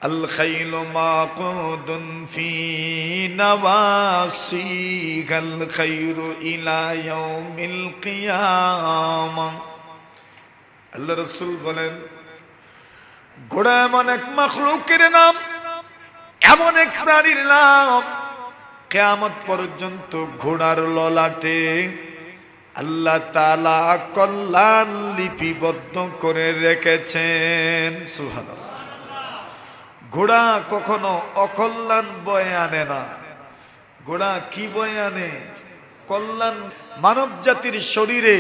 আল খাইলু মাকুদুন ফি নাওয়াসিহাল খাইরু ইলা ইয়াউমিল কিয়ামাহ। আল্লাহ রাসূল বলেন, ঘোড়া এমন এক মাখলুকের নাম, এমন এক প্রাণীর নাম, কিয়ামত পর্যন্ত ঘোড়ার ললাটে আল্লাহ তাআলা কল্যাণ লিপিবদ্ধ করে রেখেছেন। সুবহানাল্লাহ। ঘোড়া কখনো অকল্যাণ বয়ে আনে না। ঘোড়া কি বয়ে আনে? কল্যাণ। মানব জাতির শরীরে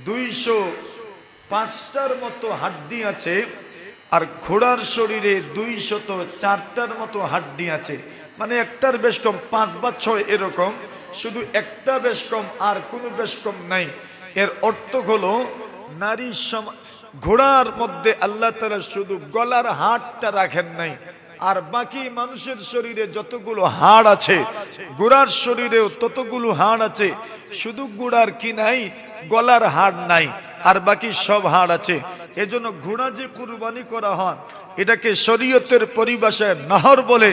205টার মতো হাড্ডি আছে, আর ঘোড়ার শরীরে 204টার মতো হাড্ডি আছে। মানে একটার বেশ কম, 5 বা 6 এরকম, শুধু একটা বেশ কম, আর কোনো বেশ কম নাই। এর অর্থ হলো নারী ঘোড়ার মধ্যে আল্লাহ তাআলা শুধু গলার হাড়টা রাখেন নাই, আর বাকি মানুষের শরীরে যতগুলো হাড় আছে ঘোড়ার শরীরেও ততগুলো হাড় আছে। শুধু ঘোড়ার কি নাই? গলার হাড় নাই, আর বাকি সব হাড় আছে। এজন্য ঘোড়া যে কুরবানি করা হয়, এটাকে শরীয়তের পরিভাষায় নহর বলে।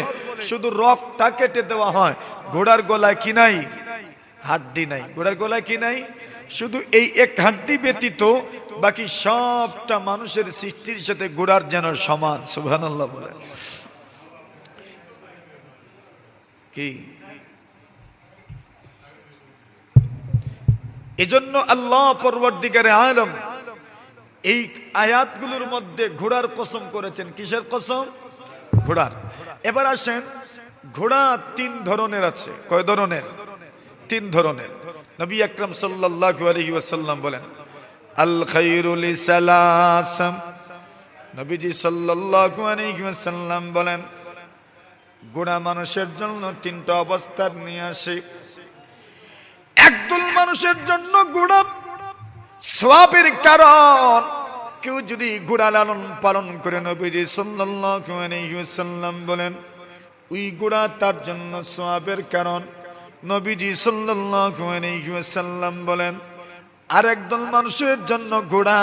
শুধু রগটা কেটে দেওয়া হয়, ঘোড়ার গলায় কি নাই? হাড্ডি নাই। ঘোড়ার গলায় কি নাই? শুধু এই এক হাড্ডি ব্যতীত বাকি সবটা মানুষের সৃষ্টির সাথে ঘোড়ার যেন সমান। সুবহানাল্লাহ বলে কি? এজন্য আল্লাহ পরওয়ারদিগারে আলম এই আয়াতগুলোর মধ্যে ঘোড়ার কসম করেছেন। কিসের কসম? ঘোড়ার। এবার আসেন, ঘোড়া 3 ধরনের আছে। কয় ধরনের? 3 ধরনের। নবী আকরাম সাল্লাল্লাহু আলাইহি ওয়াসাল্লাম বলেন, আল খায়রু লিসালাসাম। নবীজি সাল্লাল্লাহু আলাইহি ওয়াসাল্লাম বলেন, ঘোড়া মানুষের জন্য 3টা অবস্থার নিয়ে আসে। একদল মানুষের জন্য ঘোড়া সওয়াবের কারণ। কেউ যদি ঘোড়া লালন পালন করে, নবীজি সাল্লাল্লাহু আলাইহি ওয়াসাল্লাম বলেন, ওই ঘোড়া তার জন্য সওয়াবের কারণ। নবীজি সাল্লাল্লাহু আলাইহি ওয়াসাল্লাম বলেন, আরেকদল মানুষের জন্য ঘোড়া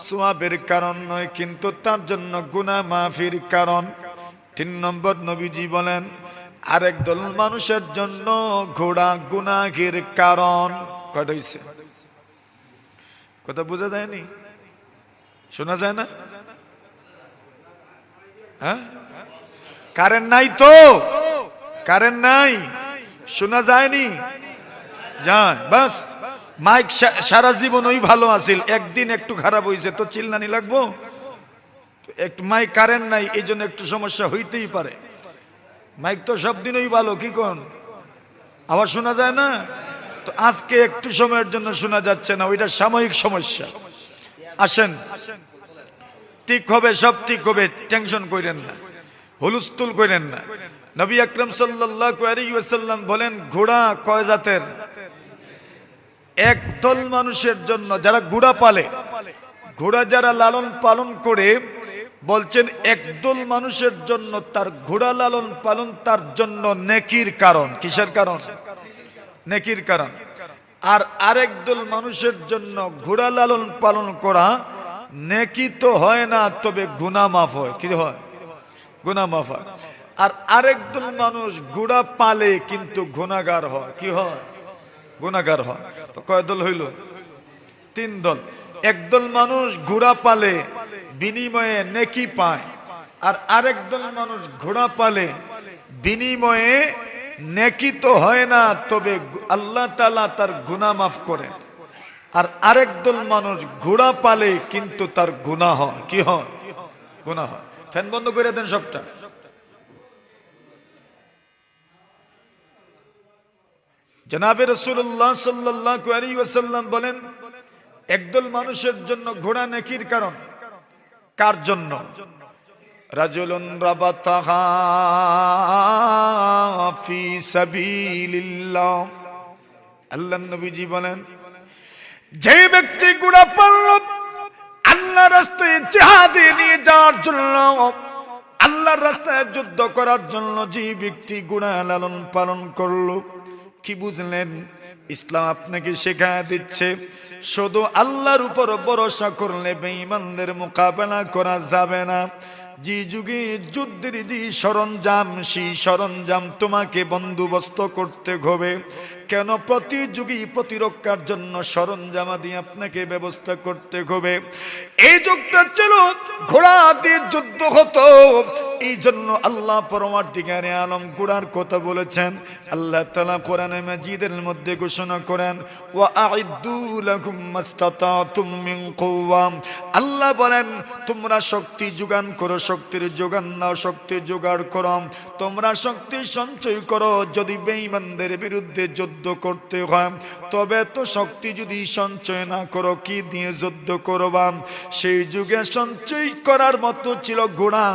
সওয়াবের কারণ নয়, কিন্তু তার জন্য গুনাহ মাফির কারণ। 3 নম্বর নবীজি বলেন, আরেকদল মানুষের জন্য ঘোড়া গুনাহের কারণ। কয়টা হইছে? কথা বোঝা যায়নি? শোনা যায় না? হ্যাঁ, কারেন্ট নাই তো, কারেন্ট নাই, শোনা যায়নি? যায় বাস। মাইক সারা জীবন ওই ভালো আছিল, একদিন একটু খারাপ হয়েছে তো চিল্লানি লাগবো? একটু মাইক কারেন্ট নাই, এই জন্য একটু সমস্যা হইতেই পারে। মাইক তো সব দিনই ভালো, কি কোন? আবার শোনা যায় না? তো আজকে একটু সময়ের জন্য শোনা যাচ্ছে না, ওইটা সাময়িক সমস্যা। আসেন, ঠিক হবে, সব ঠিক হবে, টেনশন করেন না, হুলস্থুল করেন না। নবী আকরাম সাল্লাল্লাহু আলাইহি ওয়াসাল্লাম বলেন, ঘোড়া কয় জাতের? একদল মানুষের জন্য যারা ঘোড়া পালে, ঘোড়া যারা লালন পালন করে, বলছেন একদল মানুষের জন্য তার ঘোড়া লালন পালন তার জন্য নেকির কারণ। কিসের কারণ? নেকির কারণ। আর আরেকদল মানুষের জন্য ঘোড়া লালন পালন করা নেকি তো হয় না, তবে গুনাহ মাফ হয়। কি হয়? গুনাহ মাফ হয়। আর আরেকদল মানুষ ঘোড়া পালে কিন্তু গুনাহগার হয়। কি হয়? গুনাহগার হয়। তো কয় দল হইল? 3 দল। একদল মানুষ ঘোড়া পালে, বিনিময়ে নেকি পায়, আর আরেকদল মানুষ ঘোড়া পালে, বিনিময়ে নেকি তো হয় না, তবে আল্লাহ তাআলা তার গুনাহ মাফ করে। আর আরেকদল মানুষ ঘোড়া পালে কিন্তু তার গুনাহ হয়। কি হয়? গুনাহ হয়। ফ্যান বন্ধ করে দেন সবটা। জনাবে রাসূলুল্লাহ সাল্লাল্লাহু আলাইহি ওয়াসাল্লাম বলেন, একদল মানুষের জন্য ঘোড়া নেকির কারণ। কার জন্য? রাজুলুন রাবাতাহা ফি সাবিলিল্লাহ। আল্লাহর নবীজি বলেন, যে ব্যক্তি ঘোড়া পালল আল্লাহর রাস্তায় জিহাদে নিয়ে যাওয়ার জন্য, আল্লাহর রাস্তায় যুদ্ধ করার জন্য যে ব্যক্তি ঘোড়া লালন পালন করলো, কি বুঝলেন? ইসলাম আপনাকে শেখায় দিচ্ছে শুধু আল্লাহর উপর ভরসা করলে বেঈমানদের মোকাবেলা করা যাবে না। যে যুগে যুদ্ধের যে সরঞ্জাম, সেই সরঞ্জাম তোমাকে বন্দোবস্ত করতে হবে। কেন? প্রতি যুগে প্রতিরক্ষার জন্য সরঞ্জাম দিয়ে আপনাকে ব্যবস্থা করতে হবে। এই যুগটা ছিল ঘোড়া দিয়ে যুদ্ধ হতো। এই জন্য আল্লাহ পরমার্থিকারে আলম ঘোড়ার কথা বলেছেন। আল্লাহ তাআলা কোরআনে মাজিদের মধ্যে ঘোষণা করেন, ওয়া আ'ইদ্দু লাকুম মাসতাতাতুম মিন কুওয়া। আল্লাহ বলেন তোমরা শক্তি যোগান করো, শক্তির যোগান নাও, শক্তি জোগাড় করো, তোমরা শক্তি সঞ্চয় করো। যদি বেঈমানদের বিরুদ্ধে যুদ্ধ করতে হয়, তবে তো শক্তি যদি সঞ্চয় না করো, কি দিয়ে যুদ্ধ করবা? সেই যুগে সঞ্চয় করার মতো ছিল ঘোড়া।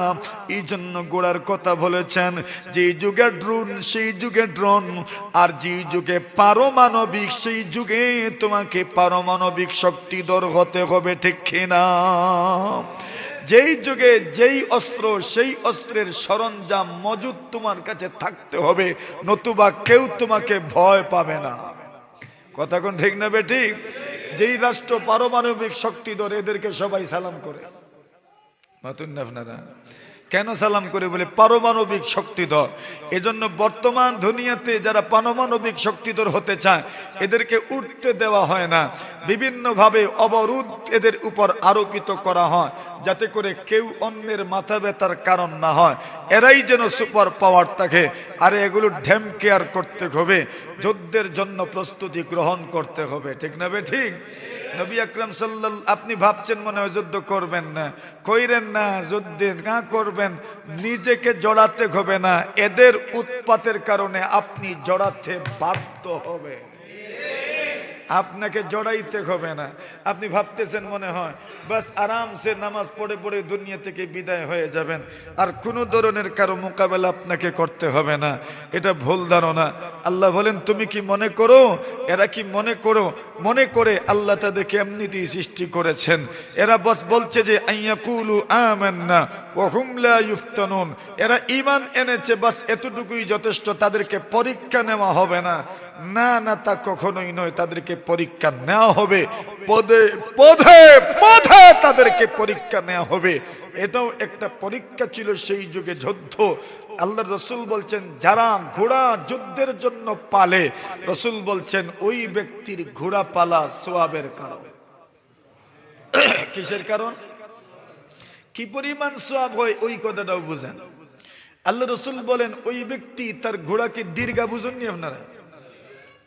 এই জন্য ঘোড়ার কথা বলেছেন। যে যুগে ড্রোন, সেই যুগে ড্রোন। আর যে যুগে পারমাণবিক, সেই যুগে তোমাকে পারমাণবিক শক্তিধর হতে হবে, ঠিক কিনা? যেই যুগে যেই অস্ত্র, সেই অস্ত্রের সরঞ্জাম মজুদ তোমার কাছে থাকতে হবে, নতুবা কেউ তোমাকে ভয় পাবে না। কথা কোন ঠিক না বেটি? যেই রাষ্ট্র পারমাণবিক শক্তিধর, এদেরকে সবাই সালাম করে। মাতুন না আপনারা? কেন সালাম করে? বলে পারমাণবিক শক্তিধর। এজন্য বর্তমান দুনিয়াতে যারা পারমাণবিক শক্তিধর হতে চায়, এদেরকে উঠতে দেওয়া হয় না। বিভিন্নভাবে অবরোধ এদের উপর আরোপিত করা হয়, যাতে করে কেউ অন্যের মাথা ব্যথার কারণ না হয়। এরাই যেন সুপার পাওয়ার থাকে। আর এগুলো ঢেম কেয়ার করতে হবে, যুদ্ধের জন্য প্রস্তুতি গ্রহণ করতে হবে, ঠিক না বে ঠিক? নবী আকরাম সাল্লাল্লাহু, আপনি ভাবছেন মনে হয় যুদ্ধ করবেন না, কইরেন না, যুদ্ধ না করবেন, নিজেকে জড়াতে হবে না। এদের উৎপাতের কারণে আপনি জড়াতে বাধ্য হবে, আপনাকে জড়াইতে হবে না। আপনি ভাবতেছেন মনে হয় বাস আরামসে নামাজ পড়ে পড়ে দুনিয়া থেকে বিদায় হয়ে যাবেন, আর কোনো ধরনের কারো মোকাবেলা আপনাকে করতে হবে না। এটা ভুল ধারণা। আল্লাহ বলেন, তুমি কি মনে করো, এরা কি মনে করে আল্লাহ তাদেরকে এমনিতেই সৃষ্টি করেছেন? এরা বাস বলছে যে আইয়াকুলু আমান্না ওয়া হুম লা ইফতানুন, এরা ঈমান এনেছে, বাস এতটুকুই যথেষ্ট, তাদেরকে পরীক্ষা নেওয়া হবে না। না না, তা কখনোই নয়। তাদেরকে পরীক্ষা নেওয়া হবে, পদে পদে পদে তাদেরকে পরীক্ষা নেওয়া হবে। এটাও একটা পরীক্ষা ছিল সেই যুগে যুদ্ধ। আল্লাহ রসুল বলছেন, যারা ঘোড়া যুদ্ধের জন্য পালে, রসুল বলছেন ওই ব্যক্তির ঘোড়া পালা সওয়াবের কারণ। কিসের কারণ? কি পরিমাণ সওয়াব হয় ওই কথাটাও বুঝেন। আল্লাহ রসুল বলেন ওই ব্যক্তি তার ঘোড়াকে দীর্ঘা, বুঝুননি আপনারা?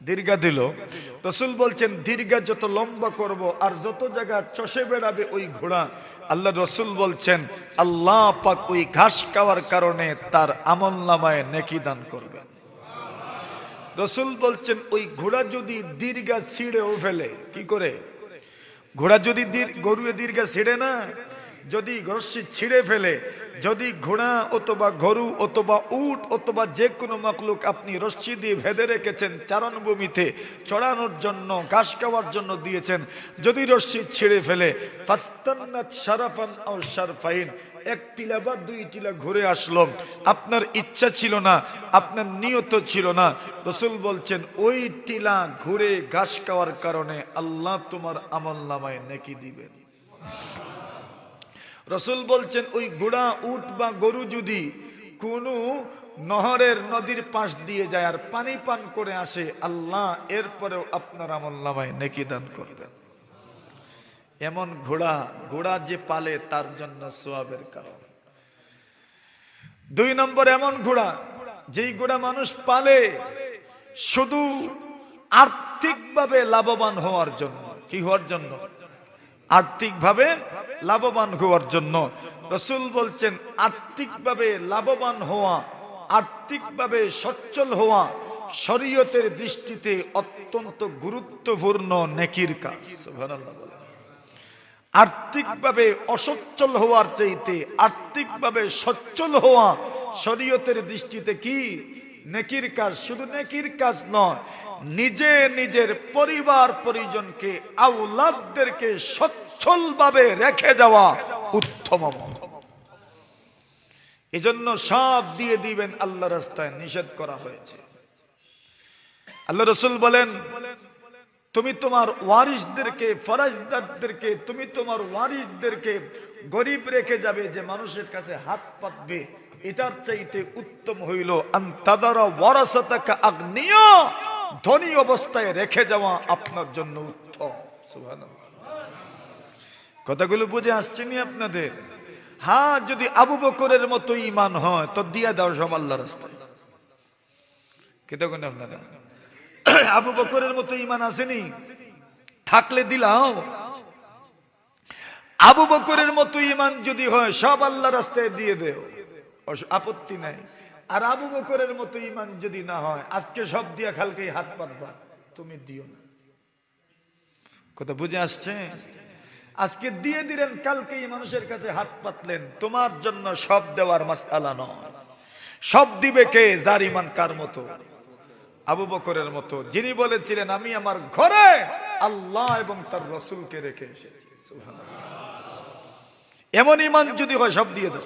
দীর্ঘা দিল। রসুল বলছেন দীর্ঘা যত লম্বা করব আর যত জায়গা চষে বেড়াবে ওই ঘোড়া, আল্লাহ রসুল বলছেন আল্লাহ পাক ওই ঘাস খাওয়ার কারণে তার আমলনামায় নেকি দান করবেন। রসুল বলছেন ওই ঘোড়া যদি দীর্ঘা ছিঁড়েও ফেলে, কি করে? ঘোড়া যদি গরু দীর্ঘা ছিঁড়ে না, যদি রশ্মি ছিঁড়ে ফেলে, যদি ঘোড়া অথবা গরু অথবা উট অথবা যে কোনো মাখলুক আপনি রশ্মি দিয়ে বেঁধে রেখেছেন, চারণভূমিতে চড়ানোর জন্য, ঘাস খাওয়ার জন্য দিয়েছেন, যদি রশ্মি ছিঁড়ে ফেলে, ফাস্তান্নাত শারাফান আও শারফাইন, এক টিলা বা দুই টিলা ঘুরে আসলো, আপনার ইচ্ছা ছিল না, আপনার নিয়ত ছিল না, রসুল বলছেন ওই টিলা ঘুরে ঘাস খাওয়ার কারণে আল্লাহ তোমার আমলনামায় নেকি দিবেন। রসুল বলছেন ওই ঘোড়া, উট বা গরু যদি কোনো নহরের, নদীর পাশ দিয়ে যায় আর পানি পান করে আসে, আল্লাহ এরপরেও আপনার আমলনামায় নেকি দান করবেন। এমন ঘোড়া যে পালে তার জন্য সওয়াবের কারণ। 2 নম্বর, এমন ঘোড়া যেই ঘোড়া মানুষ পালে শুধু আর্থিকভাবে লাভবান হওয়ার জন্য। কি হওয়ার জন্য? আর্থিকভাবে লাভবান হওয়ার জন্য। রসুল বলছেন আর্থিকভাবে লাভবান হওয়া, আর্থিকভাবে সচ্ছল হওয়া শরীয়তের দৃষ্টিতে অত্যন্ত গুরুত্বপূর্ণ নেকির কাজ। সুবহানাল্লাহ। আর্থিকভাবে অসচ্ছল হওয়ার চাইতে আর্থিকভাবে সচ্ছল হওয়া শরীয়তের দৃষ্টিতে কি? নেকির কাজ। শুধু নেকির কাজ নয়, নিজে নিজের পরিবার পরিজনকে, আওলাদদেরকে সচ্ছলভাবে রেখে যাওয়া উত্তম আমল। এজন্য সব দিয়ে দিবেন আল্লাহ রাস্তায় নিষেধ করা হয়েছে। আল্লাহ রসুল বলেন তুমি তোমার ওয়ারিসদেরকে, ফরাজদারদেরকে, তুমি তোমার ওয়ারিসদেরকে গরিব রেখে যাবে, যে মানুষের কাছে হাত পাতবে, এটার চাইতে উত্তম হইল আনতাদারা ওয়ারাসাতাকা আগনিয়া, ধনী অবস্থায় রেখে যাওয়া আপনার জন্য উত্তম। সুবহানাল্লাহ। কথাগুলো বুঝে আসছে নি আপনাদের? হ্যাঁ, যদি আবু বকরের মতো ঈমান হয় তো দিয়া দাও সব আল্লাহর রাস্তায়। কি দেখুন আপনারা, আবু বকরের মতো ঈমান আসেনি, থাকলে দিলাও। আবু বকরের মতো ঈমান যদি হয় সব আল্লাহর রাস্তায় দিয়ে দেও, আপত্তি নাই। আর আবু বকরের মতো ঈমান যদি না হয়, আজকে সব দিয়া কালকেই হাত পাতবা, তুমি দিও না। কথা বুঝে আসছে? আজকে দিয়ে দিলেন, কালকেই মানুষের কাছে হাত পাতলেন, তোমার জন্য সব দেওয়ার মাসআলা নয়। সব দিবে কে? যার ঈমান কার মতো? আবু বকরের মতো, যিনি বলেছিলেন আমি আমার ঘরে আল্লাহ এবং তার রাসূলকে রেখে এসেছি। সুবহানাল্লাহ। এমন ঈমান যদি হয় সব দিয়ে দাও।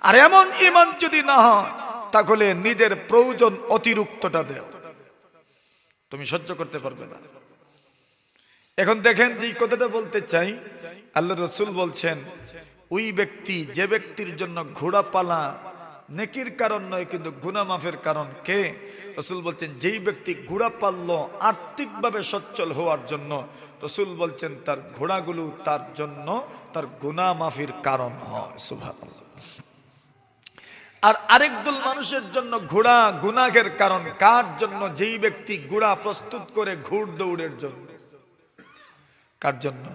আর এমন ঈমান যদি না হয়, তাহলে নিজের প্রয়োজন অতিরিক্তটা দেও, তুমি সহ্য করতে পারবে না। এখন দেখেন যে কথাটা বলতে চাই, আল্লাহ রাসূল বলছেন ওই ব্যক্তি, যে ব্যক্তির জন্য ঘোড়া পালা নেকির কারণ নয় কিন্তু গুনাহ মাফের কারণ। কে? রাসূল বলছেন যেই ব্যক্তি ঘোড়া পাললো আর্থিকভাবে সচ্ছল হওয়ার জন্য, রাসূল বলছেন তার ঘোড়াগুলো তার জন্য তার গুনাহ মাফের কারণ হয়। সুবহানাল্লাহ। আর আরেক দল মানুষের জন্য ঘোড়া গুনাহের কারণ। কার জন্য? যেই ব্যক্তি ঘোড়া প্রস্তুত করে ঘোড় দৌড়ের জন্য। কার জন্য?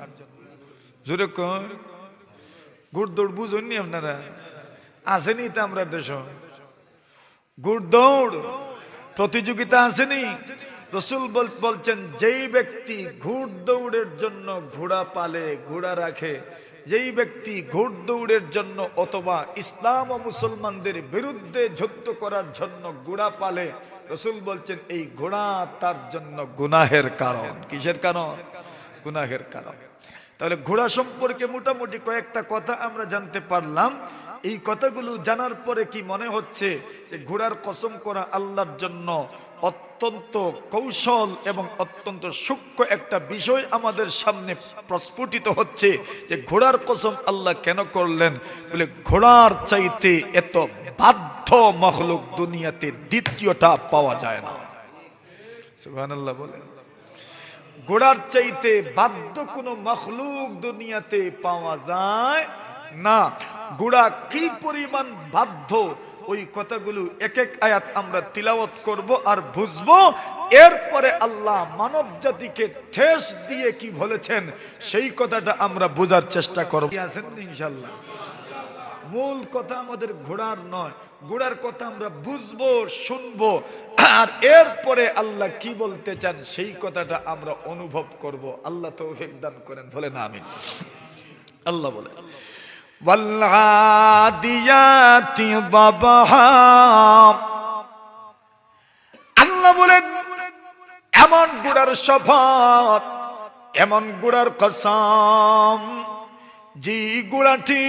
জোরে কোন? ঘোড় দৌড় বুঝুননি আপনারা? আসেনি তো আমরা দেশ ঘোড় দৌড় প্রতিযোগিতা আসেনি? রাসূল বলছেন যেই ব্যক্তি ঘোড় দৌড়ের জন্য ঘোড়া পালে, ঘোড়া রাখে, যেই ব্যক্তি ঘোড় দৌড়ের জন্য অথবা ইসলাম ও মুসলমানদের বিরুদ্ধে যুদ্ধ করার জন্য ঘোড়া পালে, রাসূল বলছেন এই ঘোড়া তার জন্য গুনাহের কারণ। কিসের কারণ? গুনাহের কারণ। তাহলে ঘোড়া সম্পর্কে মোটামুটি কয়েকটা কথা আমরা জানতে পারলাম। এই কথাগুলো জানার পরে কি মনে হচ্ছে যে ঘোড়ার কসম করা আল্লাহর জন্য অত্যন্ত কৌশল এবং অত্যন্ত সূক্ষ্ম একটা বিষয় আমাদের সামনে প্রস্ফুটিত হচ্ছে যে ঘোড়ার কসম আল্লাহ কেন করলেন? বলে ঘোড়ার চাইতে এত বাধ্য মখলুক দুনিয়াতে দ্বিতীয়টা পাওয়া যায় না। সুবহানাল্লাহ বলেন। ঘোড়ার চাইতে বাধ্য কোন মখলুক দুনিয়াতে পাওয়া যায় না। ঘোড়া কি পরিমাণ বাধ্য, ওই কথাগুলো এক এক আয়াত আমরা তিলাওয়াত করব আর বুঝবো। এরপরে আল্লাহ মানব জাতিকে ঠেস দিয়ে কি বলেছেন সেই কথাটা আমরা বোঝার চেষ্টা করব। আছেন ইনশাআল্লাহ? মূল কথা আমাদের ঘোড়ার নয়, ঘোড়ার কথা আমরা বুঝবো, শুনবো, আর এরপরে আল্লাহ কি বলতে চান সেই কথাটা আমরা অনুভব করব। আল্লাহ তৌফিক দান করেন, বলেন আমিন। আল্লাহ বলেন ওয়াল্লাদিয়াতি দাবহা। আল্লাহ বলেন এমন ঘোড়ার শপথ, এমন ঘোড়ার কসম, যে ঘোড়াটি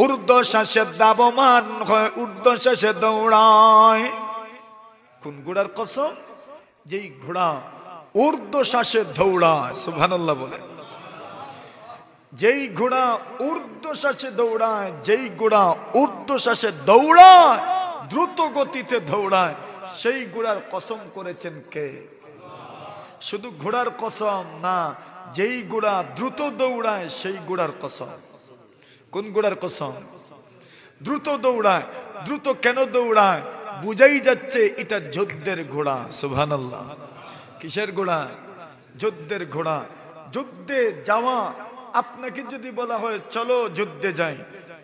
ঊর্ধ্বশ্বাসে দাবমান হয়, ঊর্ধ্বশ্বাসে দৌড়ায়। কোন ঘোড়ার কসম? যেই ঘোড়া ঊর্ধ্বশ্বাসে দৌড়ায়। সুবহানাল্লাহ বলেন। যেই ঘোড়া ঊর্ধ্বশ্বাসে দৌড়ায়, যেই ঘোড়া ঊর্ধ্বশ্বাসে দৌড়ায়, দ্রুত গতিতে দৌড়ায়, সেই ঘোড়ার কসম করেছেন কে? শুধু ঘোড়ার কসম না, যেই ঘোড়া দ্রুত দৌড়ায় সেই ঘোড়ার কসম। কোন ঘোড়ার কসম? দ্রুত দৌড়ায়। দ্রুত কেন দৌড়ায়? বুঝাই যাচ্ছে এটা যুদ্ধের ঘোড়া। সুবহানাল্লাহ। কিসের ঘোড়া? যুদ্ধের ঘোড়া। যুদ্ধে যাওয়া, আপনাকে যদি বলা হয় চলো যুদ্ধে যাই,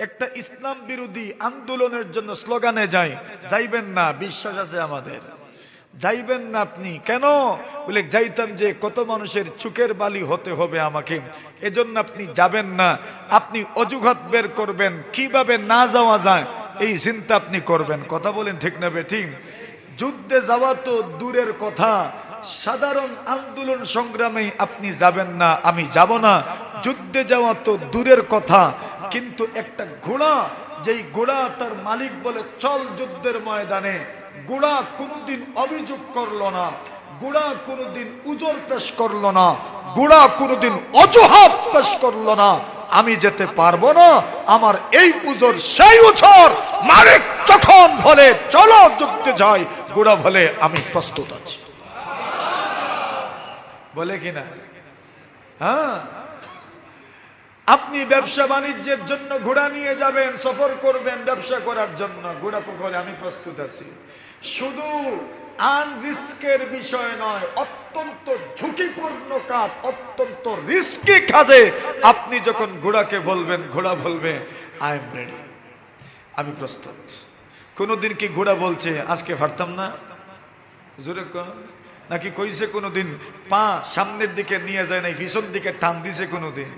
একটা ইসলাম বিরোধী আন্দোলনের জন্য স্লোগানে যাই, যাইবেন না? বিশ্বাস আছে আমাদের? যাইবেন না আপনি। কেন? বলে যাইতাম যে কত মানুষের চোখের বালি হতে হবে আমাকে, এজন্য আপনি যাবেন না। আপনি অজুহাত বের করবেন কিভাবে না যাওয়া যায়, এই চিন্তা আপনি করবেন। কথা বলেন ঠিক না বেঠিক? যুদ্ধে যাওয়া তো দূরের কথা, সাধারণ আন্দোলন সংগ্রামে আপনি যাবেন না, আমি যাব না। যুদ্ধে যাওয়া তো দূরের কথা, কিন্তু একটা ঘোড়া, যেই ঘোড়া তার মালিক বলে চল যুদ্ধের ময়দানে, ঘোড়া কোনোদিন অভিযোগ করলো না, ঘোড়া কোনোদিন উজর পেশ করলো না, ঘোড়া কোনোদিন অজুহাত পেশ করলো না, আমি যেতে পারবো না, আমার এই উজর সেই উজর। মালিক যখন বলে চলো যুদ্ধে যাই, ঘোড়া বলে আমি প্রস্তুত আছি। বলে কিনা? হ্যাঁ, আপনি ব্যবসা বাণিজ্যের জন্য ঘোড়া নিয়ে যাবেন, সফর করবেন ব্যবসা করার জন্য, ঘোড়া বলে আমি প্রস্তুত আছি। শুধু আনরিস্কের বিষয় নয়, অত্যন্ত ঝুঁকিপূর্ণ কাজ, অত্যন্ত রিস্কি কাজে আপনি যখন ঘোড়াকে বলবেন, ঘোড়া বলবে আই এম রেডি, আমি প্রস্তুত। কোনদিন কি ঘোড়া বলছে আজকে পারতাম না? জোরে কর। নাকি কইছে কোনোদিন পা সামনের দিকে নিয়ে যায় নাই, পিছন দিকে টান দিছে কোনোদিন?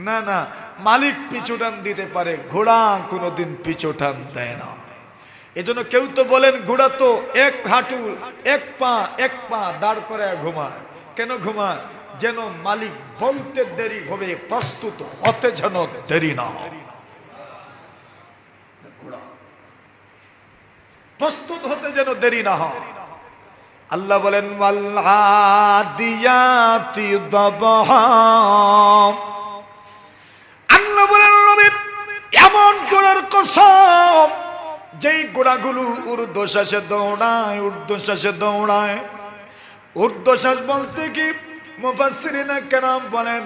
না না, মালিক পিছু টান দিতে পারে, ঘোড়া কোনোদিন পিছু টান দেয় না। এজন্য কেউ তো বলেন ঘোড়া তো এক হাঁটু এক পা দাঁড় করে ঘুমায়। কেন ঘুমায়? যেন মালিক বলতে দেরি হবে, প্রস্তুত হতে যেন দেরি না হয়। ঘোড়া প্রস্তুত হতে যেন দেরি না হয়। আল্লাহ বলেন ওয়াল্লাদিয়াতি দাবহা। আল্লাহ বলেন নবী এমন ঘোড়ার কসম যেই ঘোড়াগুলো ঊর্ধ্বশ্বাসে দৌড়ায়, ঊর্ধ্বশ্বাসে দৌড়ায়। ঊর্ধ্বশ্বাস বলতে কি মুফাসসিরিনে কেরাম বলেন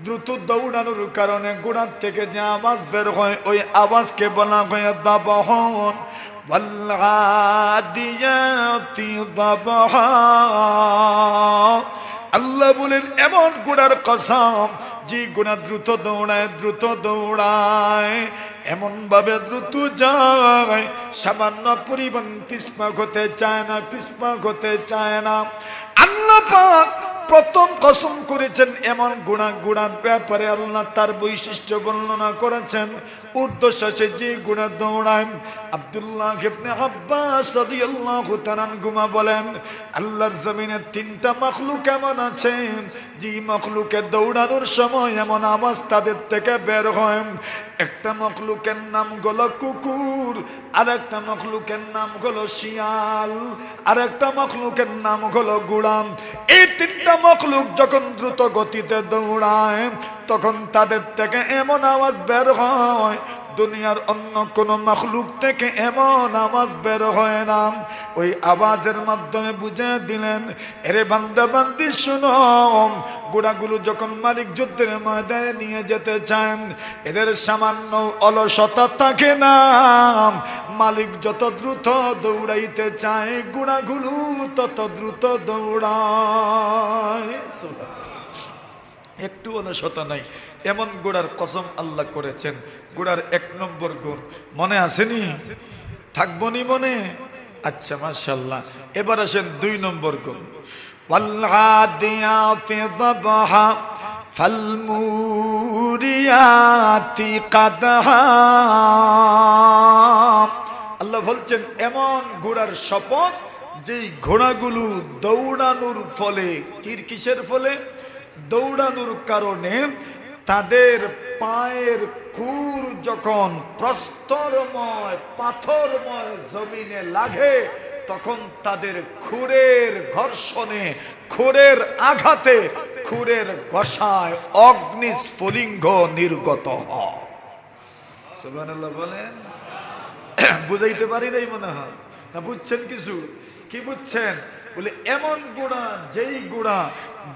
দ্রুত দৌড়ানোর কারণে ঘোড়ার থেকে যে আওয়াজ বের হয় ওই আওয়াজকে বলা হয় দাবহন। ওয়াল্লাদিয়াতি দাবহা। আল্লাহ বলেন এমন ঘোড়ার কসম যে ঘোড়া দ্রুত দৌড়ায়, দ্রুত দৌড়ায়, এমন ভাবে দ্রুত যায় সামান্য পরিমাণ পিছপা হতে চায় না, পিছপা হতে চায় না। আল্লাহ পাক প্রথম কসম করেছেন এমন ঘোড়ার ব্যাপারে। আল্লাহ তার বৈশিষ্ট্য বর্ণনা করেছেন ঊর্ধ্বশ্বাসে যে ঘোড়া দৌড়ায়। আব্দুল্লাহ ইবনে আব্বাস রাদিয়াল্লাহু তাআলা আনহুমা বলেন আল্লাহর জমিনে তিনটা মাখলুক এমন আছে যে মাখলুকে দৌড়ানোর সময় এমন আওয়াজ তাদের থেকে বের হয়। একটা মাখলুকের নাম হলো কুকুর, আর একটা মাখলুকের নাম হলো শিয়াল, আর একটা মাখলুকের নাম হলো ঘোড়া। এই তিনটা মাখলুক যখন দ্রুত গতিতে দৌড়ায় তখন তাদের থেকে এমন আওয়াজ বের হয় দুনিয়ার অন্য কোন মাখলুক থেকে এমন আওয়াজ বের হয় না। ওই আওয়াজের মাধ্যমে বুঝে দিলেন এরে বান্দা বান্দি শুনো, ঘোড়াগুলো যখন মালিক যুদ্ধের ময়দানে নিয়ে যেতে চান এদের সামান্য অলসতা থাকে না। মালিক যত দ্রুত দৌড়াইতে চায় ঘোড়াগুলো তত দ্রুত দৌড়ায়। একটু অলসতা নাই, এমন ঘোড়ার কসম আল্লাহ করেছেন। ঘোড়ার এক নম্বর গুণ মনে আসেনি? থাকবো নি মনে? আচ্ছা মাশাআল্লাহ। এবার আসেন দুই নম্বর গুণ ওয়াল্লাদিয়াতি দাবহা ফালমুরিয়াতি কাদহা। আল্লাহ বলছেন এমন ঘোড়ার শপথ যেই ঘোড়াগুলো দৌড়ানোর ফলে, কিসের ফলে? দৌড়ানোর কারণে তাদের পায়ের খুর যখন প্রস্তরময় পাথরময় জমিনে লাগে তখন তাদের খুরের ঘর্ষণে, খুরের আঘাতে, খুরের ঘষায় অগ্নিস্ফুলিঙ্গ নির্গত হয়। সুবহানাল্লাহ বলেন। বুঝাইতে পারি নাই মনে হয়, না বুঝছেন কিছু? কি বুঝছেন? বলে এমন ঘোড়া যেই ঘোড়া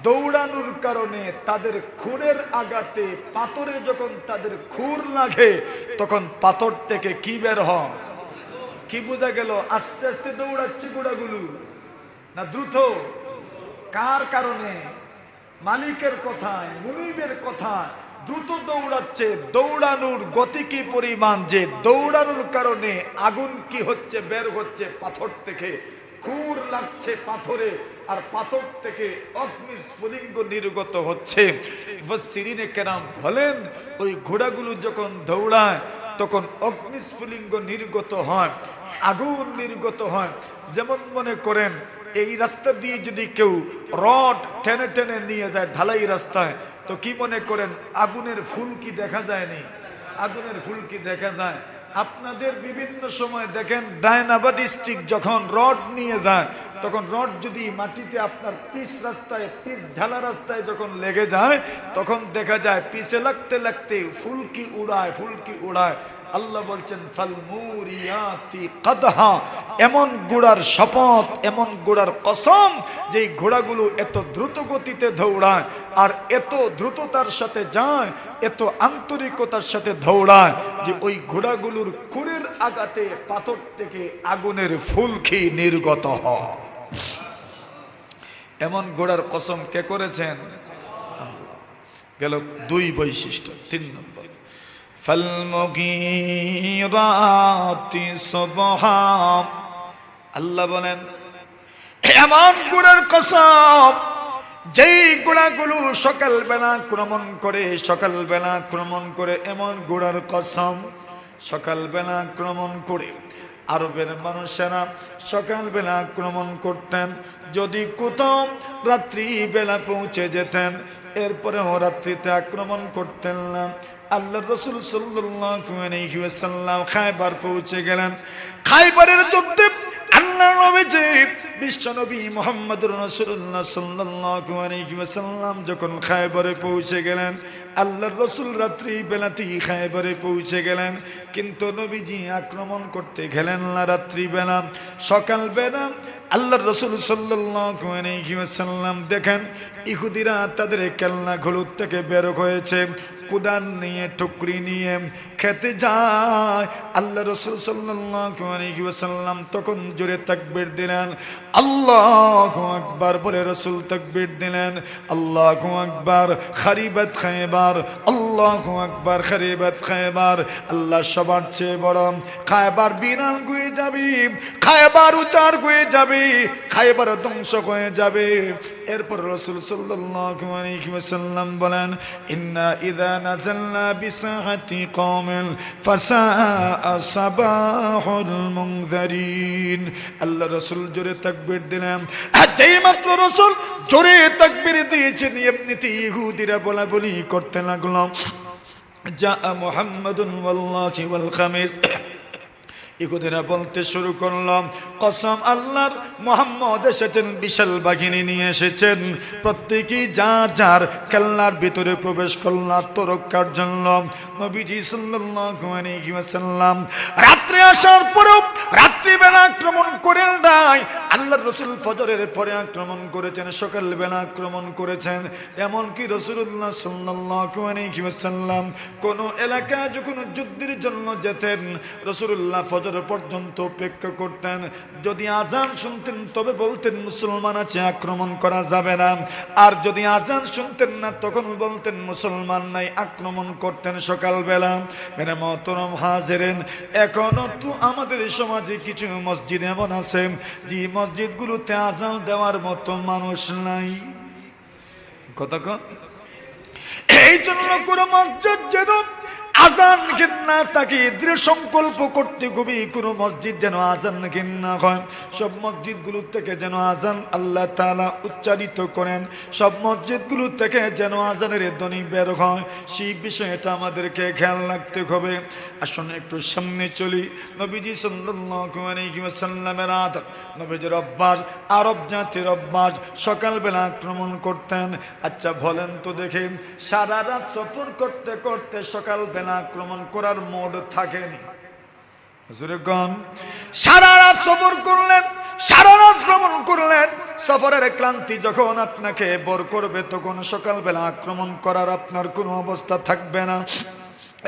দৌড়ানোর কারণে তাদের খুরের আঘাতে, পাথরে যখন তাদের খুর লাগে তখন পাথর থেকে কি বের হয়? কি বোঝা গেল? আস্তে আস্তে দৌড়াচ্ছে ঘোড়াগুলো না দ্রুত? কার কারণে? মালিকের কথায়, মুনিবের কথায় দ্রুত দৌড়াচ্ছে। দৌড়ানোর গতি কি পরিমাণ যে দৌড়ানোর কারণে আগুন কি হচ্ছে? বের হচ্ছে পাথর থেকে, খুর লাগছে পাথরে, আর পাথর থেকে অগ্নিস্ফুলিঙ্গ নির্গত হচ্ছে। মুফাসসিরিনে কেরাম বলেন ওই ঘোড়াগুলো যখন দৌড়ায় তখন অগ্নিস্ফুলিঙ্গ নির্গত হয়, আগুন নির্গত হয়। যেমন মনে করেন এই রাস্তা দিয়ে যদি কেউ রড টেনে টেনে নিয়ে যায় ঢালাই রাস্তায়, তো কি মনে করেন আগুনের ফুলকি দেখা যায়নি? আগুনের ফুলকি দেখা যায়। আপনাদের বিভিন্ন সময় দেখেন ডায়নাবা ডিস্ট্রিক্ট যখন রড নিয়ে যায়, তখন রড যদি মাটিতে আপনার পিচ রাস্তায়, পিচ ঢালা রাস্তায় যখন লেগে যায়, তখন দেখা যায় পিছে লাগতে লাগতে ফুলকি উড়ায়, ফুলকি উড়ায়। আল্লাহ বলছেন ফাল মুরিয়াতি কাদহা, এমন ঘোড়ার শপথ, এমন ঘোড়ার কসম, যে ঘোড়াগুলো এত দ্রুত গতিতে দৌড়ায় আর এত দ্রুততার সাথে যায়, এত আন্তরিকতার সাথে দৌড়ায় যে ওই ঘোড়াগুলোর খুরের আঘাতে পাথর থেকে আগুনের ফুলকি নির্গত হয়। এমন ঘোড়ার কসম কে করেছেন? আল্লাহ। গেল দুই বৈশিষ্ট্য। তিন নম্বর, ফালমুগীরাতি সুবহা, আল্লাহ বলেন এমন ঘোড়ার কসম যেই ঘোড়াগুলো সকালবেলা আক্রমণ করে, সকালবেলা আক্রমণ করে, এমন ঘোড়ার কসম সকালবেলা আক্রমণ করে। আরবের মানুষেরা সকালবেলা আক্রমণ করতেন, যদি কোথাও রাত্রি বেলা পৌঁছে যেতেন, এরপরেও রাত্রিতে আক্রমণ করতেন না। আল্লাহ রাসূল সাল্লাল্লাহু আলাইহি ওয়াসাল্লাম খায়বার পৌঁছে গেলেন। খায়বারের যুদ্ধে আল্লাহর নবীজি বিশ্বনবী মুহাম্মদুর রাসূলুল্লাহ সাল্লাল্লাহু আলাইহি ওয়াসাল্লাম যখন খায়বারে পৌঁছে গেলেন, আল্লাহর রাসূল রাত্রি বেলাতেই খায়বারে পৌঁছে গেলেন, কিন্তু নবীজি আক্রমণ করতে গেলেন না রাত্রি বেলা। সকাল বেলা আল্লাহর রাসূল সাল্লাল্লাহু আলাইহি ওয়াসাল্লাম দেখেন ইহুদিরা তাদের কেলনা ঘুলুর থেকে বের হয়েছে, কুদান নিয়ে টুকরি নিয়ে খেতে যায়। আল্লাহ রাসূল সাল্লাল্লাহু আলাইহি ওয়াসাল্লাম তখন জোরে তাকবীর দিলেন, আল্লাহু আকবার বলে রাসূল তাকবীর দিলেন, আল্লাহু আকবার খারিবাত খায়বার, আল্লাহু আকবার খারিবাত খায়বার। আল্লাহ সবার চেয়ে বড়, খায়বার বিরান হয়ে যাবে, খায়বার উচার হয়ে যাবে, খায়বার ধ্বংস হয়ে যাবে। এরপর রাসূল সাল্লাল্লাহু আলাইহি ওয়াসাল্লাম বলেন, ইন্না ইযা নাযালনা বিসাহাতি কওমিন ফাসাআ সাবাহুল মুনযারিন। আল্লাহ রাসূল জোরে তাকবীর দিলেন। যেই মাত্র রাসূল জোরে তাকবীর দিয়েছেন, এমনিতেই ইহুদিরা বলাবলি করতে লাগলো, জা মুহাম্মাদুন ওয়াল্লাহি ওয়াল খামিস। ইহুদিরা বলতে শুরু করলাম, কসম আল্লাহর, মুহাম্মদ এসেছেন, বিশাল বাহিনী নিয়ে এসেছেন, প্রত্যেকেই যার যার কেল্লার ভিতরে প্রবেশ করল আত্মরক্ষার জন্য। নবীজি সাল্লাল্লাহু আলাইহি ওয়াসাল্লাম রাত্রে আসার পরেও রাত্রিবেলা আক্রমণ করেন নাই। আল্লাহর রাসূল ফজরের পরে আক্রমণ করেছেন, সকালবেলা আক্রমণ করেছেন। এমনকি রাসূলুল্লাহ সাল্লাল্লাহু আলাইহি ওয়াসাল্লাম কোন এলাকায় যখন যুদ্ধের জন্য যেতেন, রাসূলুল্লাহ ফজর পর্যন্ত অপেক্ষা করতেন। যদি আজান শুনতেন তবে বলতেন মুসলমান আছে, আক্রমণ করা যাবে না। আর যদি আজান শুনতেন না তখন বলতেন মুসলমান নাই, আক্রমণ করতেন সকালবেলা। মেরে মোহতরম হাজিরিন, এখনো তো আমাদের সমাজে কিছু মসজিদ এমন আছে যে মসজিদগুলোতে আজান দেওয়ার মতো মানুষ নাই। কতক্ষণ? এই জন্য কোনো মসজিদ যেন আজান ঘেন্না তাকে দৃঢ় সংকল্প করতে হবে, কোনো মসজিদ যেন আজান ঘেন্না হয়। সব মসজিদগুলো থেকে যেন আজান আল্লাহ তাআলা উচ্চারিত করেন, সব মসজিদগুলো থেকে যেন আজানের ধ্বনি বের হয়, সেই বিষয়টা আমাদেরকে খেয়াল রাখতে হবে। আসুন একটু সামনে চলি। নবীজি সাল্লাল্লাহু আলাইহি ওয়াসাল্লামের আদত, নবীজির অভ্যাস, আরব জাতির অভ্যাস, সকালবেলা আক্রমণ করতেন। আচ্ছা বলেন তো দেখে, সারা রাত সফর করতে করতে সকালবেলা আক্রমণ করার মোড থাকেনি? সারা রাত সফর করলেন, সারা রাত ভ্রমণ করলেন, সফরের ক্লান্তি যখন আপনাকে বর করবে তখন সকালবেলা আক্রমণ করার আপনার কোনো অবস্থা থাকবে না,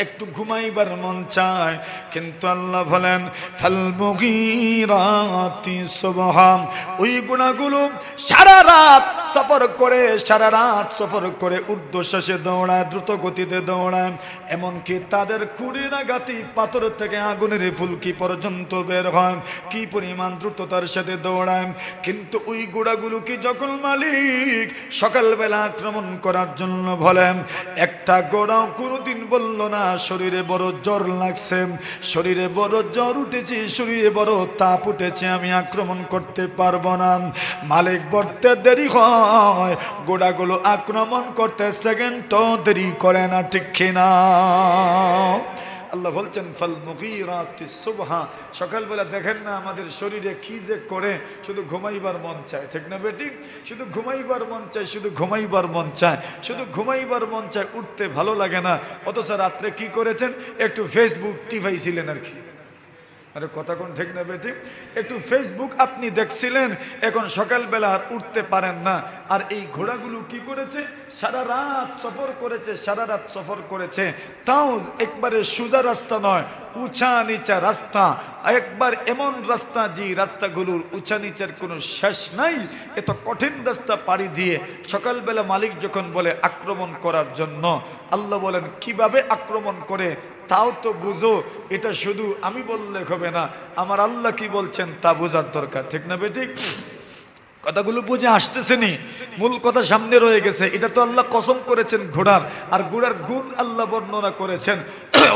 একটু ঘুমাইবার মন চায়। কিন্তু আল্লাহ বলেন ফালমুগীরাতি সুবহা, ওই গুণাগুলো সারা রাত সফর করে, সারা রাত সফর করে ঊর্ধ্বশ্বাসে দৌড়ায়, দ্রুত গতিতে দৌড়ায়, এমনকি তাদের কুড়ির আঘাতে পাথর থেকে আগুনের ফুলকি পর্যন্ত বের হয়, কি পরিমাণ দ্রুততার সাথে দৌড়ায়। কিন্তু ওই ঘোড়াগুলোকে যখন মালিক সকালবেলা আক্রমণ করার জন্য বলেন, একটা ঘোড়াও কোনোদিন বলল না শরীরে বড় জ্বর লাগছে, শরীরে বড় জ্বর উঠেছে, শরীরে বড় তাপ উঠেছে, আমি আক্রমণ করতে পারবো না। মালিক বলতে দেরি হয়, ঘোড়াগুলো আক্রমণ করতে সেকেন্ড তো দেরি করে না, ঠিক কিনা? আল্লাহ বলছেন ফাল মুগীরাতিস সুবহা, সকালবেলা দেখেন না আমাদের শরীরে কি যে করে, শুধু ঘুমাইবার মন চায়, ঠিক না বেটি? শুধু ঘুমাইবার মন চায়, শুধু ঘুমাইবার মন চায়, শুধু ঘুমাইবার মন চায়, উঠতে ভালো লাগে না। অথচ রাত্রে কি করেছেন? একটু ফেসবুক টিপাইছিলেন আর কি। আরে কথা কোন ঠিক না বেটি? একটু ফেসবুক আপনি দেখছিলেন, এখন সকালবেলা আর উঠতে পারেন না। আর এই ঘোড়াগুলো কি করেছে? সারা রাত সফর করেছে, সারা রাত সফর করেছে, তাও একবারে সোজা রাস্তা নয়, উঁচা নিচা রাস্তা, একবার এমন রাস্তা যে রাস্তাগুলোর উঁচা নিচার কোনো শেষ নাই। এত কঠিন রাস্তা পাড়ি দিয়ে সকালবেলা মালিক যখন বলে আক্রমণ করার জন্য, আল্লাহ বলেন কিভাবে আক্রমণ করে তাও তো বুঝো। এটা শুধু আমি বললে হবে না, আমার আল্লাহ কি বলছেন তা বোঝার দরকার, ঠিক না বেঠিক? কথাগুলো বুঝে আসতেছেনি, মূল কথা সামনে রয়ে গেছে। এটা তো আল্লাহ কসম করেছেন ঘোড়ার, আর ঘোড়ার গুণ আল্লাহ বর্ণনা করেছেন।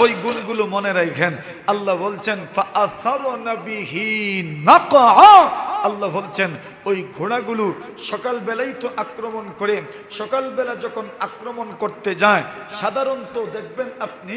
ওই গুণগুলো মনে রাখেন। আল্লাহ বলছেন ফাআসারনা বিহি নাকা, আল্লাহ বলছেন ওই ঘোড়াগুলো সকালবেলাই তো আক্রমণ করে। সকালবেলা যখন আক্রমণ করতে যায়, সাধারণত দেখবেন আপনি,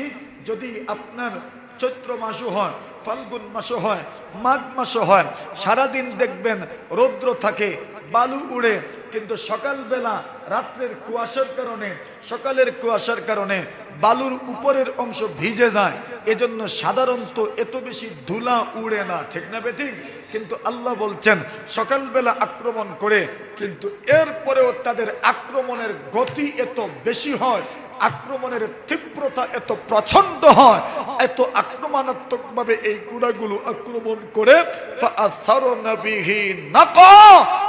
যদি আপনার চৈত্র মাসও হয়, ফাল্গুন মাসও হয়, মাঘ মাসও হয়, সারাদিন দেখবেন রৌদ্র থাকে, বালু উড়ে, কিন্তু সকালবেলা রাত্রের কুয়াশার কারণে, সকালের কুয়াশার কারণে বালুর উপরের অংশ ভিজে যায়, এজন্য সাধারণত এত বেশি ধুলা উড়ে না, ঠিক না বেঠিক? কিন্তু আল্লাহ বলছেন সকালবেলা আক্রমণ করে, কিন্তু এরপরেও তাদের আক্রমণের গতি এত বেশি হয়, আক্রমণের তীব্রতা এত প্রচন্ড হয়, এত আক্রমণাত্মক ভাবে এই ঘোড়াগুলো আক্রমণ করে,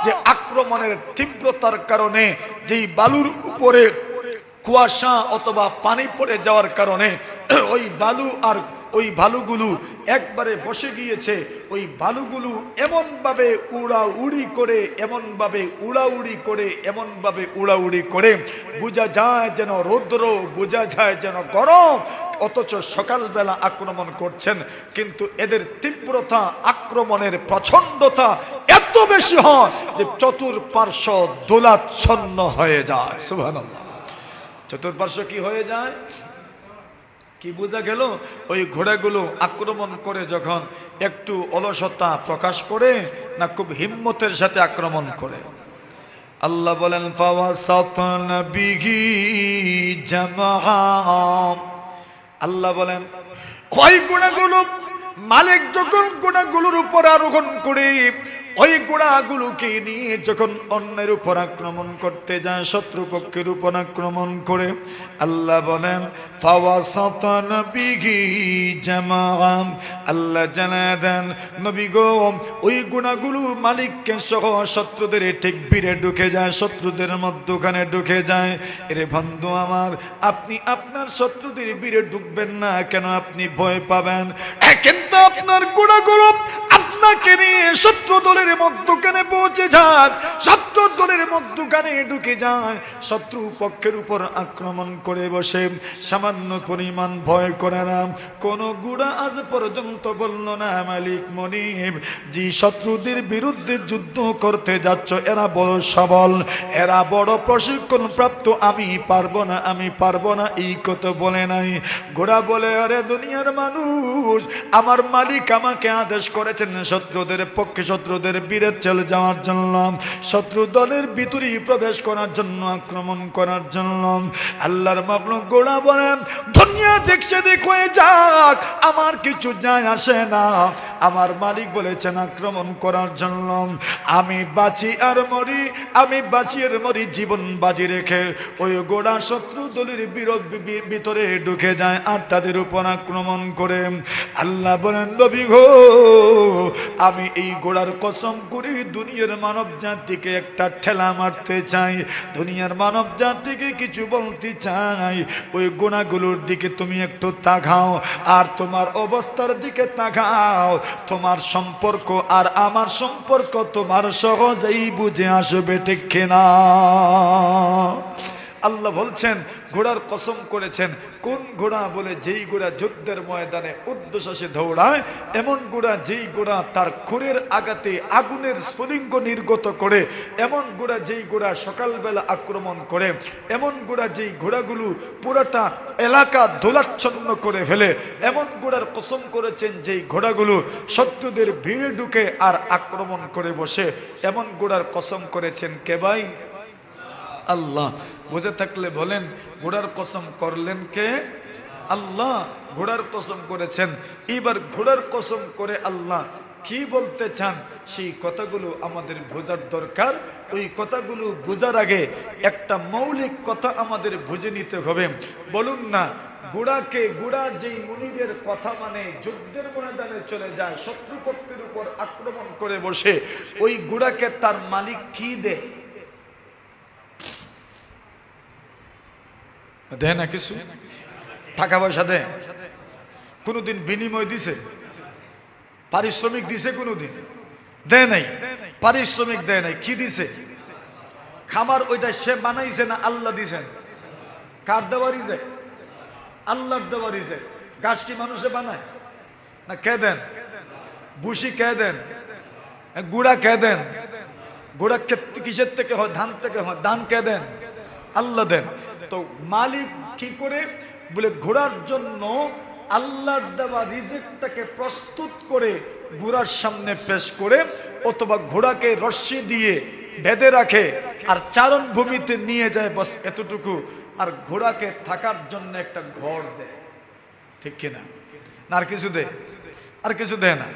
যে আক্রমণের তীব্রতার কারণে, যেই বালুর উপরে কুয়াশা অথবা পানি পড়ে যাওয়ার কারণে ওই বালু আর ওই বালুগুলো একবারে বসে গিয়েছে। ওই বালুগুলো এমন ভাবে উড়াউড়ি করে, এমন ভাবে উড়াউড়ি করে, এমন ভাবে উড়াউড়ি করে, বোঝা যায় যেন রৌদ্র, বোঝা যায় যেন গরম, অথচ সকালবেলা আক্রমণ করছেন। কিন্তু এদের তীব্রতা, আক্রমণের প্রচন্ডতা এত বেশি হয় যে চতুর্পার্শ্ব দোলাচ্ছন্ন হয়ে যায়। সুবহানাল্লাহ। চতুর্পার্শ্ব কি হয়ে যায়? কি বোঝা গেল? ওই ঘোড়াগুলো আক্রমণ করে যখন একটু অলসতা প্রকাশ করে না, খুব হিম্মতের সাথে আক্রমণ করে। আল্লাহ বলেন ফাওয়াসাতনা বিহি জামাআ, আল্লাহ বলেন ওই ঘোড়াগুলো মালিক যখন ঘোড়াগুলোর উপর আরোহণ করে, ওই ঘোড়াগুলোকে নিয়ে যখন অন্যের উপর আক্রমণ করতে যায়, শত্রুপক্ষের উপর আক্রমণ করে, আল্লাহ বলেন ফাওয়াসাতনা বিহি জামাআ, আল্লাহ জানায় দেন নবী গো, ওই ঘোড়াগুলো মালিককে সহ শত্রুদের ঠিক ভিড়ে ঢুকে যায়, শত্রুদের মধ্যখানে ঢুকে যায়। এরে বন্ধু আমার, আপনি আপনার শত্রুদের ভিড়ে ঢুকবেন না কেন? আপনি ভয় পাবেন, কিন্তু আপনার ঘোড়াগুলো আপনাকে নিয়ে শত্রু দলের মধ্যখানে পৌঁছে যায়, শত্রু দলের মধ্যখানে ঢুকে যায়, শত্রু পক্ষের উপর আক্রমণ করে বসে। সামান্য পরিমাণ ভয় করে না। কোন ঘোড়া আজ পর্যন্ত বলল না মালিক মনিব, যে শত্রুদের বিরুদ্ধে যুদ্ধ করতে যাচ্ছ এরা বড় সবল, এরা বড় প্রশিক্ষণ প্রাপ্ত, আমি পারবো না, আমি পারবো না, এই কথা বলে নাই। ঘোড়া বলে আরে দুনিয়ার মানুষ, আমার মালিক আমাকে আদেশ করেছেন শত্রুদের পক্ষে, শত্রুদের বীরের চলে যাওয়ার জন্য, শত্রু দলের ভিতরে প্রবেশ করার জন্য, আক্রমণ করার জন্য। আল্লাহর মাখলুক ঘোড়া বলেন দুনিয়া দেখছে দেখ হয়ে যাক, আমার কিছু যায় আসে না, আমার মালিক বলেছেন আক্রমণ করার জন্য। আমি বাঁচি আর মরি, আমি বাঁচি আর মরি, জীবন বাজি রেখে ওই ঘোড়া শত্রু দলের ভিতরে ঢুকে যায় আর তাদের উপর আক্রমণ করে। আল্লাহ বলেন নবী গো, আমি এই ঘোড়ার কসম করি দুনিয়ার মানব জাতিকে একটা ঠেলা মারতে চাই, দুনিয়ার মানব জাতিকে কিছু বলতে চাই। ওই ঘোড়াগুলোর দিকে তুমি একটু তাকাও, আর তোমার অবস্থার দিকে তাকাও, তোমার সম্পর্ক আর আমার সম্পর্ক তোমার সহজেই বুঝে আসবে, ঠিক কিনা? আল্লাহ বলছেন ঘোড়ার কসম করেছেন। কোন ঘোড়া? বলে যেই ঘোড়া যুদ্ধের ময়দানে ঊর্ধ্বশ্বাসে দৌড়ায়, এমন ঘোড়া যেই ঘোড়া তার খুরের আঘাতে আগুনের স্ফুলিঙ্গ নির্গত করে, এমন ঘোড়া যেই ঘোড়া সকালবেলা আক্রমণ করে, এমন ঘোড়া যেই ঘোড়াগুলো পুরোটা এলাকা ধুলাচ্ছন্ন করে ফেলে, এমন ঘোড়ার কসম করেছেন যেই ঘোড়াগুলো শত্রুদের ভিড়ে ঢুকে আর আক্রমণ করে বসে, এমন ঘোড়ার কসম করেছেন কে ভাই? আল্লাহ। বুঝে থাকলে বলেন ঘোড়ার কসম করলেন কে? আল্লাহ ঘোড়ার কসম করেছেন। এবার ঘোড়ার কসম করে আল্লাহ কি বলতে চান সেই কথাগুলো আমাদের বোঝার দরকার। ওই কথাগুলো বোঝার আগে একটা মৌলিক কথা আমাদের বুঝে নিতে হবে। বলুন না, ঘোড়া যেই মুনিবের কথা মানে যুদ্ধের ময়দানে চলে যায়, শত্রুপক্ষের উপর আক্রমণ করে বসে, ওই ঘোড়াকে তার মালিক কি দেয়? দেয় না কিছু? টাকা পয়সা দেয়? কোনোদিন বিনিময় দিছে? পারিশ্রমিক দিছে? কোনোদিন দেয় নাই। পারিশ্রমিক দেয় নাই। কি দিছে? খামার ওইটা সে বানাইছে না আল্লাহ দিছেন? কার দেওয়ারই যায়? আল্লাহর দেওয়ারই যায়। গাছ কি মানুষে বানায় না? কে দেন? বুসি কে দেন? গুড়া কে দেন? গুড়া কিসের থেকে হয়? ধান থেকে হয়। ধান কে দেন? আল্লাহ দেন। তো মালিক কি করে? বলে ঘোড়ার জন্য আল্লাহর দেওয়া রিজিকটাকে প্রস্তুত করে ঘোড়ার সামনে পেশ করে, অথবা ঘোড়াকে রশ্মি দিয়ে বেঁধে রাখে আর চারণ ভূমিতে নিয়ে যায়, বস এতটুকু। আর ঘোড়াকে থাকার জন্য একটা ঘর দেয়, ঠিক কিনা? না আর কিছু দেয়? আর কিছু দেয় না।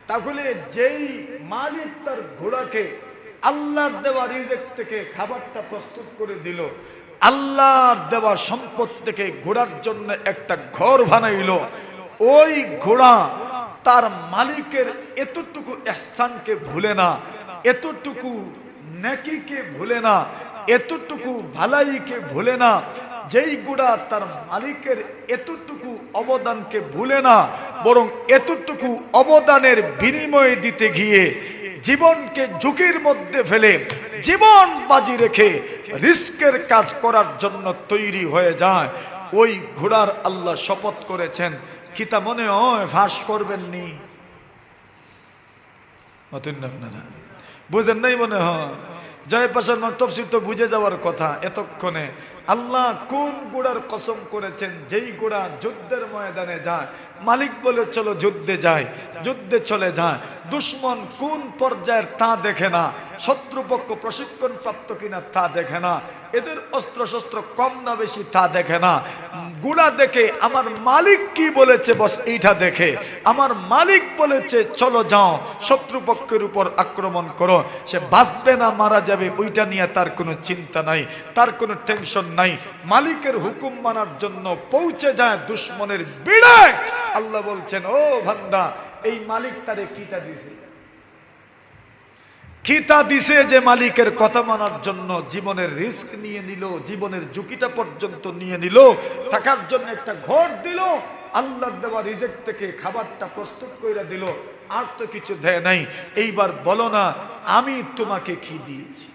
তাহলে যেই মালিক তার ঘোড়াকে আল্লাহর দেওয়া রিজিক থেকে খাবারটা প্রস্তুত করে দিল, আল্লাহর দেওয়া সম্পদ থেকে ঘোড়ার জন্য একটা ঘর বানাইল, ওই ঘোড়া তার মালিকের এতটুকু ইহসানকে ভুলে না, এতটুকু নেকিকে ভুলে না, এতটুকু ভালাইকে ভুলে না। যেই ঘোড়া তার মালিকের এতটুকু অবদানকে ভুলে না, বরং এতটুকু অবদানের বিনিময়ে দিতে গিয়ে জীবনকে ঝুঁকির মধ্যে ফেলে, জীবন বাজি রেখে রিস্কের কাজ করার জন্য তৈরি হয়ে যায়, ওই ঘোড়ার আল্লাহ শপথ করেছেন। কি তা মনে হয় ফাঁস করবেন নি? আপনারা বুঝেন নাই মনে হয়? জয় পাশার তফসির তো বুঝে যাওয়ার কথা এতক্ষণে। আল্লাহ কোন ঘোড়ার কসম করেছেন? যেই ঘোড়া যুদ্ধের ময়দানে যায়, মালিক বলে চলো যুদ্ধে যায়, যুদ্ধে চলে যায়। দুশ্মন কোন পর্যায়ের তা দেখে না, শত্রুপক্ষ প্রশিক্ষণ প্রাপ্ত কিনা তা দেখে না, এদের অস্ত্র শস্ত্র কম না বেশি তা দেখে না। ঘোড়া দেখে আমার মালিক কি বলেছে, বস এইটা দেখে। আমার মালিক বলেছে চলো যাও শত্রুপক্ষের উপর আক্রমণ করো, সে বাঁচবে না মারা যাবে ওইটা নিয়ে তার কোনো চিন্তা নাই, তার কোনো টেনশন নাই। মালিকের হুকুম মানার জন্য পৌঁছে যায় দুশ্মনের বিড়ায়। আল্লাহ বলছেন, ও বান্দা, এই মালিক তারে কিতা দিছে? কিতা দিছে যে মালিকের কথা মানার জন্য জীবনের রিস্ক নিয়ে নিল, জীবনের ঝুঁকিটা পর্যন্ত নিয়ে নিল, থাকার জন্য একটা ঘর দিল, আল্লাহর দেওয়া রিজিক থেকে খাবারটা প্রস্তুত করে দিল, আর তো কিছু দেয় নাই। এইবার বলো না আমি তোমাকে কি দিয়েছি?